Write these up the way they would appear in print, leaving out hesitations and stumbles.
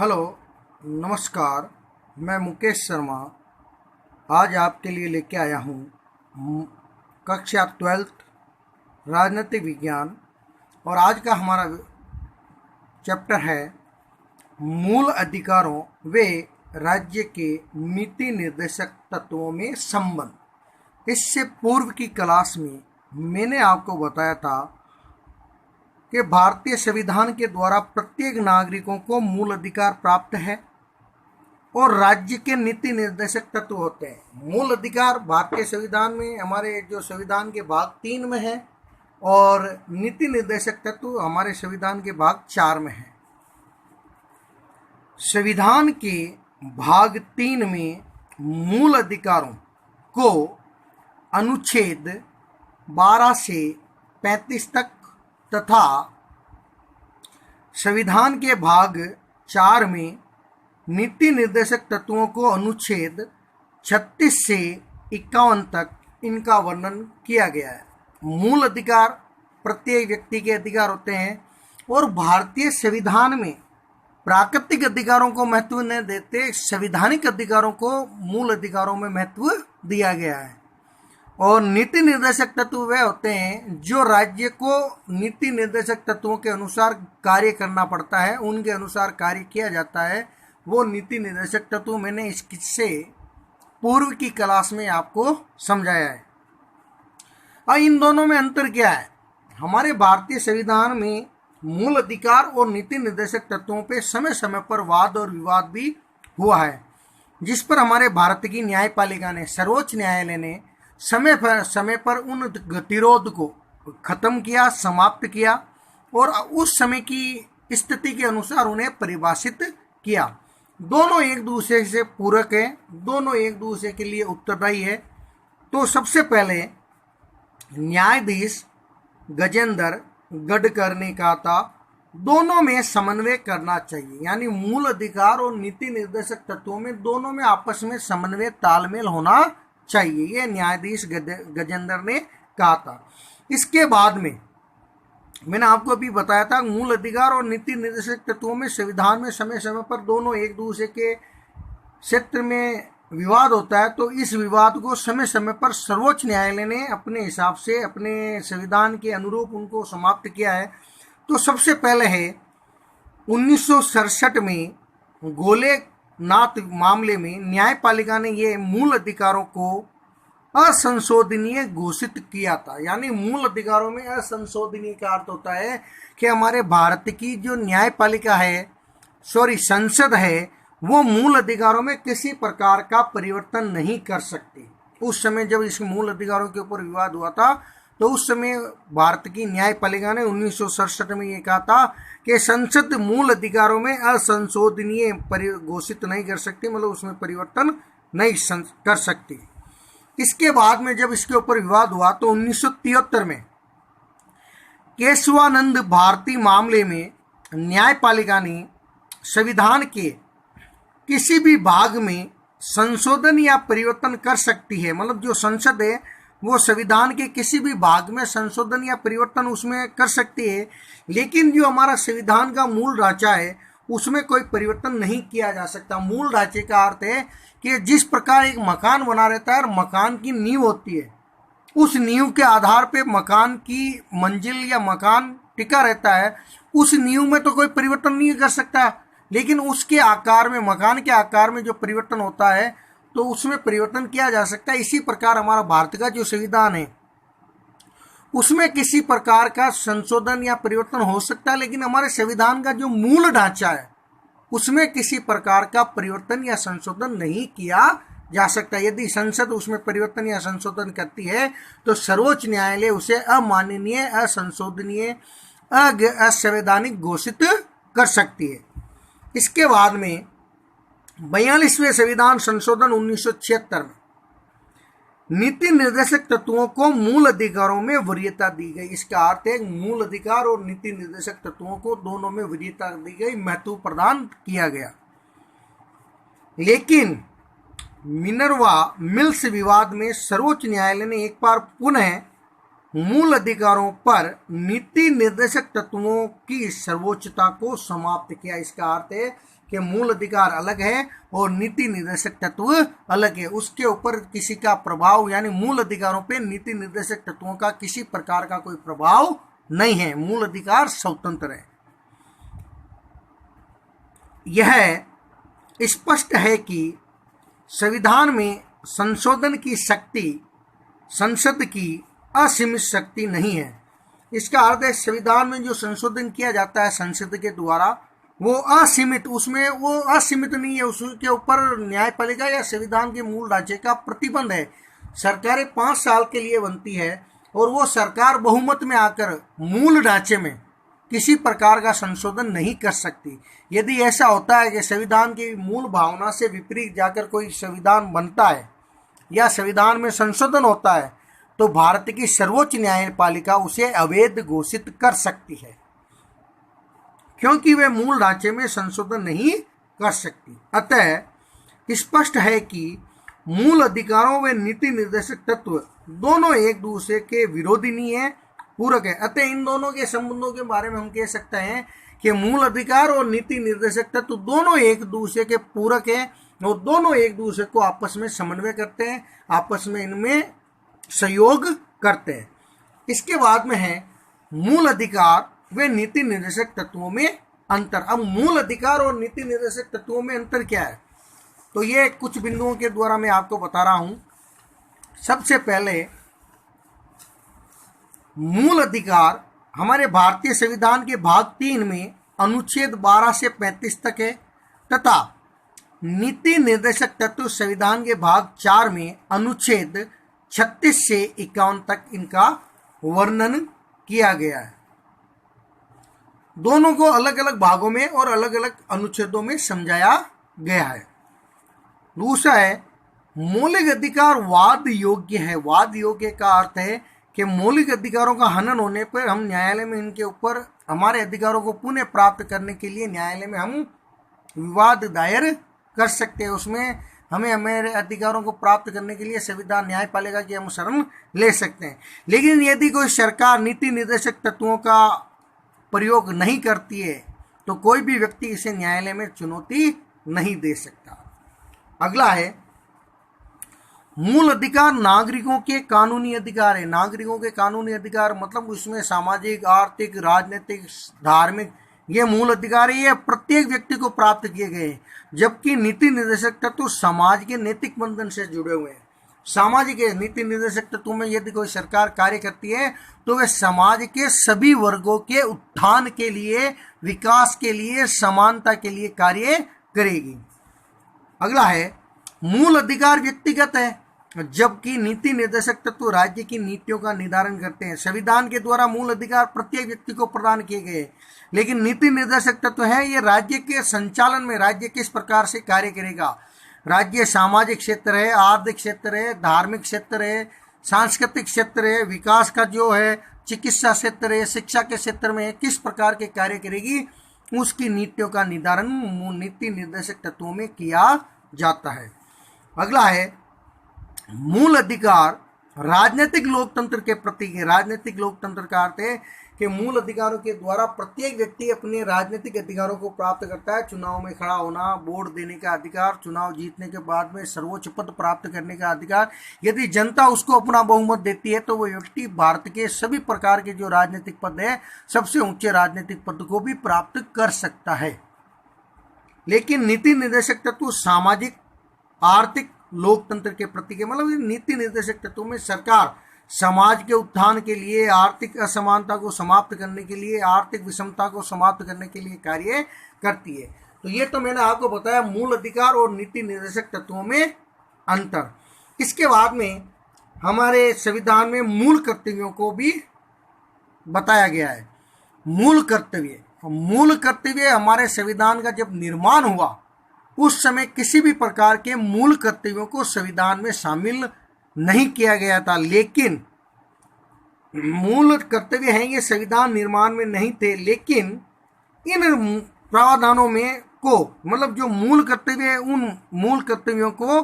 Hello, नमस्कार। मैं मुकेश शर्मा आज आपके लिए लेके आया हूँ कक्षा 12th राजनीतिक विज्ञान। और आज का हमारा चैप्टर है मूल अधिकारों व राज्य के नीति निर्देशक तत्वों में संबंध। इससे पूर्व की क्लास में मैंने आपको बताया था कि भारतीय संविधान के द्वारा प्रत्येक नागरिकों को मूल अधिकार प्राप्त है और राज्य के नीति निर्देशक तत्व होते हैं। मूल अधिकार भारतीय संविधान में, हमारे जो संविधान के भाग 3 में है, और नीति निर्देशक तत्व हमारे संविधान के भाग 4 में है। संविधान के भाग 3 में मूल अधिकारों को अनुच्छेद 12 से 35 तक तथा संविधान के भाग 4 में नीति निर्देशक तत्वों को अनुच्छेद 36 से 51 तक इनका वर्णन किया गया है। मूल अधिकार प्रत्येक व्यक्ति के अधिकार होते हैं और भारतीय संविधान में प्राकृतिक अधिकारों को महत्व न देते संवैधानिक अधिकारों को मूल अधिकारों में महत्व दिया गया है। और नीति निर्देशक तत्व वे होते हैं जो राज्य को नीति निर्देशक तत्वों के अनुसार कार्य करना पड़ता है, उनके अनुसार कार्य किया जाता है, वो नीति निर्देशक तत्व मैंने इस किस्से पूर्व की क्लास में आपको समझाया है। और इन दोनों में अंतर क्या है? हमारे भारतीय संविधान में मूल अधिकार और नीति निर्देशक तत्वों पे समय समय पर वाद और विवाद भी हुआ है, जिस पर हमारे भारत की न्यायपालिका ने, सर्वोच्च न्यायालय ने समय पर उन गतिरोध को खत्म किया, समाप्त किया और उस समय की स्थिति के अनुसार उन्हें परिभाषित किया। दोनों एक दूसरे से पूरक है, दोनों एक दूसरे के लिए उत्तरदायी है। तो सबसे पहले न्यायाधीश गजेंद्र गडकर ने कहा था दोनों में समन्वय करना चाहिए, यानी मूल अधिकार और नीति निर्देशक तत्वों में दोनों में आपस में समन्वय, तालमेल होना चाहिए। ये न्यायाधीश गजेंद्र ने कहा था। इसके बाद में मैंने आपको अभी बताया था मूल अधिकार और नीति निर्देशक तत्वों में संविधान में समय समय पर दोनों एक दूसरे के क्षेत्र में विवाद होता है। तो इस विवाद को समय समय पर सर्वोच्च न्यायालय ने अपने हिसाब से, अपने संविधान के अनुरूप उनको समाप्त किया है। तो सबसे पहले है 1967 में गोलेनाथ मामले में न्यायपालिका ने ये मूल अधिकारों को असंशोधनीय घोषित किया था। यानी मूल अधिकारों में असंशोधनीय का अर्थ होता है कि हमारे भारत की जो न्यायपालिका है, संसद है, वो मूल अधिकारों में किसी प्रकार का परिवर्तन नहीं कर सकती। उस समय जब इस मूल अधिकारों के ऊपर विवाद हुआ था तो उस समय भारत की न्यायपालिका ने 1967 में ये कहा था कि संसद मूल अधिकारों में असंशोधनीय घोषित नहीं कर सकती, मतलब उसमें परिवर्तन नहीं कर सकती। इसके बाद में जब इसके ऊपर विवाद हुआ तो 1973 में केशवानंद भारती मामले में न्यायपालिका ने संविधान के किसी भी भाग में संशोधन या परिवर्तन कर सकती है। मतलब जो संसद है वो संविधान के किसी भी भाग में संशोधन या परिवर्तन उसमें कर सकती है, लेकिन जो हमारा संविधान का मूल ढांचा है उसमें कोई परिवर्तन नहीं किया जा सकता। मूल ढांचे का अर्थ है कि जिस प्रकार एक मकान बना रहता है और मकान की नींव होती है, उस नींव के आधार पे मकान की मंजिल या मकान टिका रहता है। उस नींव में तो कोई परिवर्तन नहीं कर सकता, लेकिन उसके आकार में, मकान के आकार में जो परिवर्तन होता है तो उसमें परिवर्तन किया जा सकता है। इसी प्रकार हमारा भारत का जो संविधान है उसमें किसी प्रकार का संशोधन या परिवर्तन हो सकता है, लेकिन हमारे संविधान का जो मूल ढांचा है उसमें किसी प्रकार का परिवर्तन या संशोधन नहीं किया जा सकता। यदि संसद उसमें परिवर्तन या संशोधन करती है तो सर्वोच्च न्यायालय उसे अमाननीय, असंशोधनीय, असंवैधानिक घोषित कर सकती है। इसके बाद में 42वें संविधान संशोधन 1976 में नीति निर्देशक तत्वों को मूल अधिकारों में वरीयता दी गई। इसका अर्थ है मूल अधिकार और नीति निर्देशक तत्वों को दोनों में वरीयता दी गई, महत्व प्रदान किया गया। लेकिन मिनर्वा मिल्स विवाद में सर्वोच्च न्यायालय ने एक बार पुनः मूल अधिकारों पर नीति निर्देशक तत्वों की सर्वोच्चता को समाप्त किया। इसका अर्थ है कि मूल अधिकार अलग है और नीति निर्देशक तत्व अलग है। उसके ऊपर किसी का प्रभाव, यानी मूल अधिकारों पे नीति निर्देशक तत्वों का किसी प्रकार का कोई प्रभाव नहीं है। मूल अधिकार स्वतंत्र है। यह स्पष्ट है कि संविधान में संशोधन की शक्ति संसद की असीमित शक्ति नहीं है। इसका अर्थ है संविधान में जो संशोधन किया जाता है संसद के द्वारा वो असीमित, उसमें वो असीमित नहीं है। उसके ऊपर न्यायपालिका या संविधान के मूल ढांचे का प्रतिबंध है। सरकारें 5 साल के लिए बनती है और वो सरकार बहुमत में आकर मूल ढांचे में किसी प्रकार का संशोधन नहीं कर सकती। यदि ऐसा होता है कि संविधान की मूल भावना से विपरीत जाकर कोई संविधान बनता है या संविधान में संशोधन होता है तो भारत की सर्वोच्च न्यायपालिका उसे अवैध घोषित कर सकती है, क्योंकि वे मूल ढांचे में संशोधन नहीं कर सकती। अतः स्पष्ट है कि मूल अधिकारों व नीति निर्देशक तत्व दोनों एक दूसरे के विरोधी नहीं है, पूरक है। अतः इन दोनों के संबंधों के बारे में हम कह सकते हैं कि मूल अधिकार और नीति निर्देशक तत्व दोनों एक दूसरे के पूरक हैं और दोनों एक दूसरे को आपस में समन्वय करते हैं, आपस में इनमें सहयोग करते हैं। इसके बाद में है मूल अधिकार व नीति निर्देशक तत्वों में अंतर। अब मूल अधिकार और नीति निर्देशक तत्वों में अंतर क्या है, तो ये कुछ बिंदुओं के द्वारा मैं आपको बता रहा हूं। सबसे पहले मूल अधिकार हमारे भारतीय संविधान के भाग 3 में अनुच्छेद 12 से 35 तक है तथा नीति निर्देशक तत्व संविधान के भाग 4 में अनुच्छेद 36 से 51 तक इनका वर्णन किया गया है। दोनों को अलग अलग भागों में और अलग अलग अनुच्छेदों में समझाया गया है। दूसरा है मौलिक अधिकार वाद योग्य है। वाद योग्य का अर्थ है कि मौलिक अधिकारों का हनन होने पर हम न्यायालय में इनके ऊपर हमारे अधिकारों को पुनः प्राप्त करने के लिए न्यायालय में हम विवाद दायर कर सकते हैं। उसमें हमें हमारे अधिकारों को प्राप्त करने के लिए संविधान न्यायपालिका की हम शरण ले सकते हैं। लेकिन यदि कोई सरकार नीति निर्देशक तत्वों का प्रयोग नहीं करती है तो कोई भी व्यक्ति इसे न्यायालय में चुनौती नहीं दे सकता। अगला है मूल अधिकार नागरिकों के कानूनी अधिकार है। नागरिकों के कानूनी अधिकार मतलब उसमें सामाजिक, आर्थिक, राजनीतिक, धार्मिक ये मूल अधिकार है, ये प्रत्येक व्यक्ति को प्राप्त किए गए हैं। जबकि नीति निर्देशक तत्व समाज के नैतिक बंधन से जुड़े हुए हैं। सामाजिक नीति निर्देशक तत्वों में यदि कोई सरकार कार्य करती है तो वह समाज के सभी वर्गों के उत्थान के लिए, विकास के लिए, समानता के लिए कार्य करेगी। अगला है मूल अधिकार व्यक्तिगत है, जबकि नीति निर्देशक तत्व राज्य की नीतियों का निर्धारण करते हैं। संविधान के द्वारा मूल अधिकार प्रत्येक व्यक्ति को प्रदान किए गए, लेकिन नीति निर्देशक तत्व है ये राज्य के संचालन में राज्य किस प्रकार से कार्य करेगा। राज्य सामाजिक क्षेत्र है, आर्थिक क्षेत्र है, धार्मिक क्षेत्र है, सांस्कृतिक क्षेत्र है, विकास का जो है चिकित्सा क्षेत्र है, शिक्षा के क्षेत्र में किस प्रकार के कार्य करेगी उसकी नीतियों का निर्धारण नीति निर्देशक तत्वों में किया जाता है। अगला है मूल अधिकार राजनीतिक लोकतंत्र के प्रतीक है। राजनीतिक लोकतंत्र का अर्थ है कि मूल अधिकारों के द्वारा प्रत्येक व्यक्ति अपने राजनीतिक अधिकारों को प्राप्त करता है। चुनाव में खड़ा होना, वोट देने का अधिकार, चुनाव जीतने के बाद में सर्वोच्च पद प्राप्त करने का अधिकार। यदि जनता उसको अपना बहुमत देती है तो वह व्यक्ति भारत के सभी प्रकार के जो राजनीतिक पद है, सबसे ऊंचे राजनीतिक पद को भी प्राप्त कर सकता है। लेकिन नीति निर्देशक तत्व सामाजिक, आर्थिक, लोकतंत्र के प्रतीक है। मतलब नीति निर्देशक तत्वों में सरकार समाज के उत्थान के लिए, आर्थिक असमानता को समाप्त करने के लिए, आर्थिक विषमता को समाप्त करने के लिए कार्य करती है। तो ये तो मैंने आपको बताया मूल अधिकार और नीति निर्देशक तत्वों में अंतर। इसके बाद में हमारे संविधान में मूल कर्तव्यों को भी बताया गया है। मूल कर्तव्य हमारे संविधान का जब निर्माण हुआ उस समय किसी भी प्रकार के मूल कर्तव्यों को संविधान में शामिल नहीं किया गया था। लेकिन मूल कर्तव्य हैं ये संविधान निर्माण में नहीं थे, लेकिन इन प्रावधानों में को मतलब जो मूल कर्तव्य है उन मूल कर्तव्यों को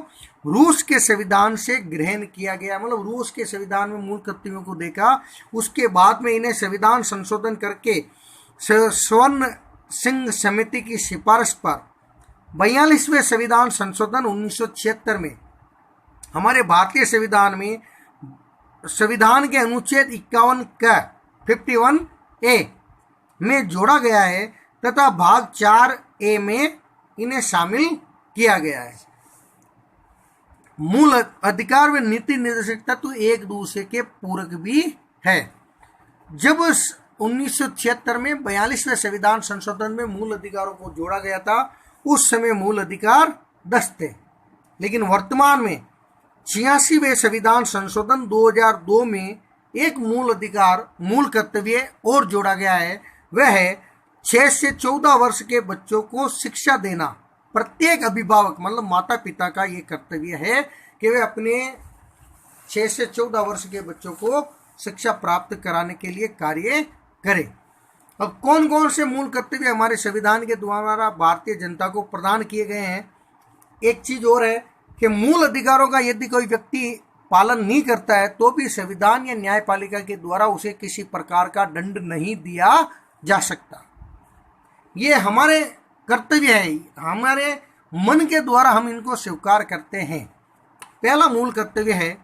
रूस के संविधान से ग्रहण किया गया। मतलब रूस के संविधान में मूल कर्तव्यों को देखा, उसके बाद में इन्हें संविधान संशोधन करके स्वर्ण सिंह समिति की सिफारिश पर 42वें संविधान संशोधन 1976 में हमारे भारतीय संविधान में संविधान के अनुच्छेद 51 का 51A में जोड़ा गया है तथा भाग 4A में इन्हें शामिल किया गया है। मूल अधिकार व नीति निर्देशक तत्व एक दूसरे के पूरक भी है। जब 1976 में 42वें संविधान संशोधन में मूल अधिकारों को जोड़ा गया था उस समय मूल अधिकार 10 थे, लेकिन वर्तमान में 86वें संविधान संशोधन 2002 में एक मूल अधिकार मूल कर्तव्य और जोड़ा गया है। वह है 6 से 14 वर्ष के बच्चों को शिक्षा देना। प्रत्येक अभिभावक मतलब माता पिता का ये कर्तव्य है कि वे अपने 6 से 14 वर्ष के बच्चों को शिक्षा प्राप्त कराने के लिए कार्य करें। अब कौन कौन से मूल कर्तव्य हमारे संविधान के द्वारा भारतीय जनता को प्रदान किए गए हैं। एक चीज और है कि मूल अधिकारों का यदि कोई व्यक्ति पालन नहीं करता है तो भी संविधान या न्यायपालिका के द्वारा उसे किसी प्रकार का दंड नहीं दिया जा सकता। ये हमारे कर्तव्य है, हमारे मन के द्वारा हम इनको स्वीकार करते हैं। पहला मूल कर्तव्य है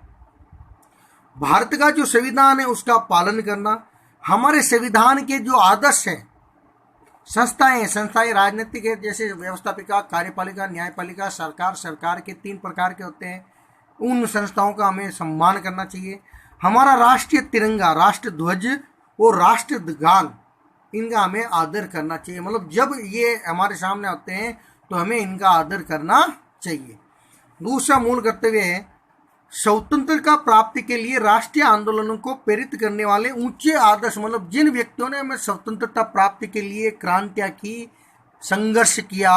भारत का जो संविधान है उसका पालन करना। हमारे संविधान के जो आदर्श है, संस्थाएं राजनीतिक है, जैसे व्यवस्थापिका, कार्यपालिका, न्यायपालिका, सरकार के 3 प्रकार के होते हैं। उन संस्थाओं का हमें सम्मान करना चाहिए। हमारा राष्ट्रीय तिरंगा, राष्ट्र ध्वज और राष्ट्रगान, इनका हमें आदर करना चाहिए। मतलब जब ये हमारे सामने होते हैं तो हमें इनका आदर करना चाहिए। दूसरा मूल कर्तव्य है स्वतंत्रता प्राप्ति के लिए राष्ट्रीय आंदोलनों को प्रेरित करने वाले ऊंचे आदर्श, मतलब जिन व्यक्तियों ने हमें स्वतंत्रता प्राप्ति के लिए क्रांतियां की, संघर्ष किया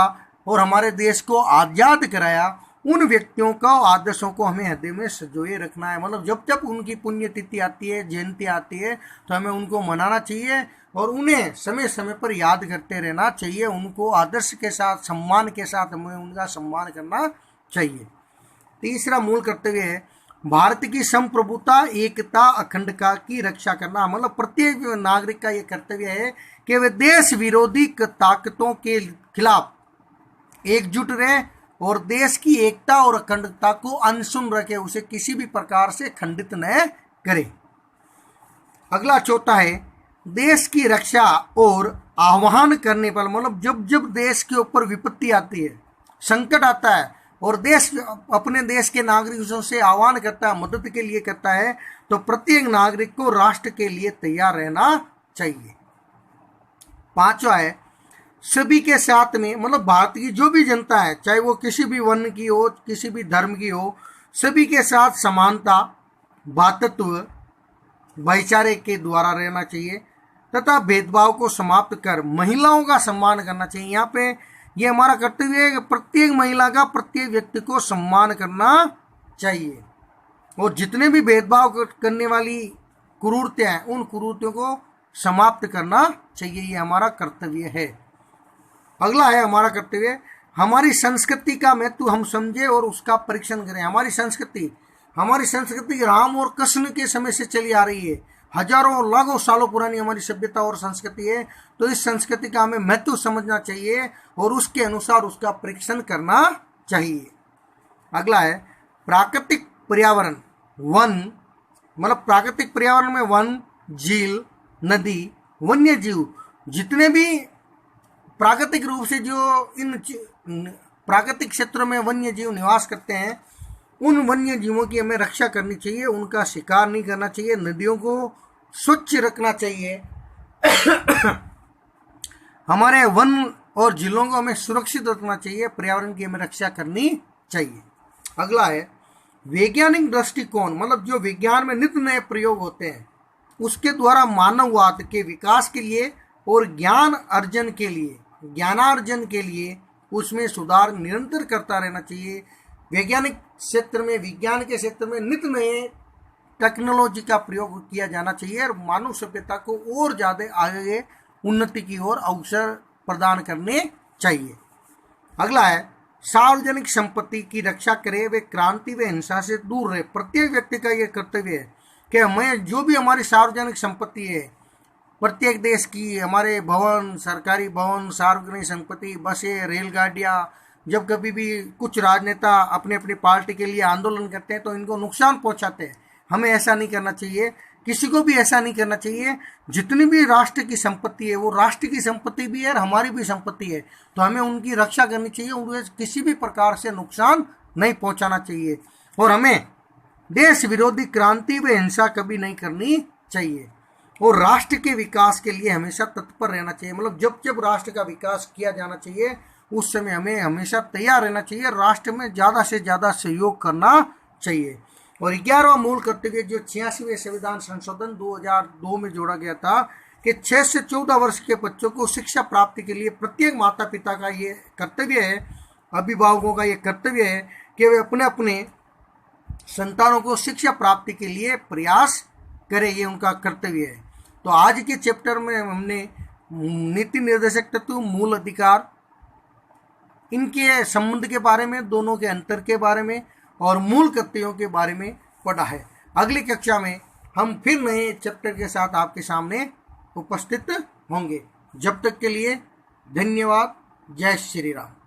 और हमारे देश को आजाद कराया, उन व्यक्तियों का आदर्शों को हमें हृदय में संजोए रखना है। मतलब जब जब उनकी पुण्यतिथि आती है, जयंती आती है तो हमें उनको मनाना चाहिए और उन्हें समय समय पर याद करते रहना चाहिए। उनको आदर्श के साथ, सम्मान के साथ हमें उनका सम्मान करना चाहिए। तीसरा मूल कर्तव्य है भारत की संप्रभुता, एकता, अखंडता की रक्षा करना। मतलब प्रत्येक नागरिक का यह कर्तव्य है कि वे देश विरोधी ताकतों के खिलाफ एकजुट रहे और देश की एकता और अखंडता को अनसुन रखे, उसे किसी भी प्रकार से खंडित न करे। अगला चौथा है देश की रक्षा और आह्वान करने पर, मतलब जब जब देश के ऊपर विपत्ति आती है, संकट आता है और देश अपने देश के नागरिकों से आह्वान करता है, मदद के लिए करता है, तो प्रत्येक नागरिक को राष्ट्र के लिए तैयार रहना चाहिए। पांचवा है सभी के साथ में, मतलब भारत की जो भी जनता है, चाहे वो किसी भी वर्ण की हो, किसी भी धर्म की हो, सभी के साथ समानता, भातृत्व, भाईचारे के द्वारा रहना चाहिए तथा भेदभाव को समाप्त कर महिलाओं का सम्मान करना चाहिए। यहाँ पे ये हमारा कर्तव्य है कि प्रत्येक महिला का प्रत्येक व्यक्ति को सम्मान करना चाहिए और जितने भी भेदभाव करने वाली कुरूरतियां हैं उन कुरूरतियों को समाप्त करना चाहिए। ये हमारा कर्तव्य है। अगला है हमारा कर्तव्य हमारी संस्कृति का महत्व हम समझे और उसका परीक्षण करें। हमारी संस्कृति राम और कृष्ण के समय से चली आ रही है, हजारों और लाखों सालों पुरानी हमारी सभ्यता और संस्कृति है। तो इस संस्कृति का हमें महत्व समझना चाहिए और उसके अनुसार उसका परीक्षण करना चाहिए। अगला है प्राकृतिक पर्यावरण, वन, मतलब प्राकृतिक पर्यावरण में वन, झील, नदी, वन्य जीव, जितने भी प्राकृतिक रूप से जो इन प्राकृतिक क्षेत्रों में वन्य जीव निवास करते हैं, उन वन्य जीवों की हमें रक्षा करनी चाहिए, उनका शिकार नहीं करना चाहिए, नदियों को स्वच्छ रखना चाहिए। हमारे वन और झीलों को हमें सुरक्षित रखना चाहिए, पर्यावरण की हमें रक्षा करनी चाहिए। अगला है वैज्ञानिक दृष्टिकोण, मतलब जो विज्ञान में नित्य नए प्रयोग होते हैं उसके द्वारा मानववाद के विकास के लिए और ज्ञानार्जन के लिए उसमें सुधार निरंतर करता रहना चाहिए। वैज्ञानिक क्षेत्र में, विज्ञान के क्षेत्र में नित्य नए टेक्नोलॉजी का प्रयोग किया जाना चाहिए और मानव सभ्यता को और ज़्यादा आगे उन्नति की ओर अवसर प्रदान करने चाहिए। अगला है सार्वजनिक संपत्ति की रक्षा करे, वे क्रांति व हिंसा से दूर रहे। प्रत्येक व्यक्ति का यह कर्तव्य है कि हमें जो भी हमारी सार्वजनिक संपत्ति है, प्रत्येक देश की हमारे भवन, सरकारी भवन, सार्वजनिक संपत्ति, बसें, रेलगाड़ियाँ, जब कभी भी कुछ राजनेता अपने अपनी पार्टी के लिए आंदोलन करते हैं तो इनको नुकसान पहुंचाते हैं। हमें ऐसा नहीं करना चाहिए, किसी को भी ऐसा नहीं करना चाहिए। जितनी भी राष्ट्र की संपत्ति है वो राष्ट्र की संपत्ति भी है और हमारी भी संपत्ति है, तो हमें उनकी रक्षा करनी चाहिए, उन्हें किसी भी प्रकार से नुकसान नहीं पहुंचाना चाहिए। और हमें देश विरोधी क्रांति व हिंसा कभी नहीं करनी चाहिए और राष्ट्र के विकास के लिए हमेशा तत्पर रहना चाहिए। मतलब जब जब राष्ट्र का विकास किया जाना चाहिए उस समय हमें हमेशा तैयार रहना चाहिए, राष्ट्र में ज़्यादा से ज़्यादा सहयोग करना चाहिए। और 11वां मूल कर्तव्य जो 86वें संविधान संशोधन 2002 में जोड़ा गया था कि 6 से 14 वर्ष के बच्चों को शिक्षा प्राप्ति के लिए प्रत्येक माता पिता का ये कर्तव्य है, अभिभावकों का ये कर्तव्य है कि वे अपने अपने संतानों को शिक्षा प्राप्ति के लिए प्रयास करें, ये उनका कर्तव्य है। तो आज के चैप्टर में हमने नीति निर्देशक तत्व, मूल अधिकार, इनके संबंध के बारे में, दोनों के अंतर के बारे में और मूल कर्तव्यों के बारे में पढ़ा है। अगली कक्षा में हम फिर नए चैप्टर के साथ आपके सामने उपस्थित होंगे। जब तक के लिए धन्यवाद। जय श्री राम।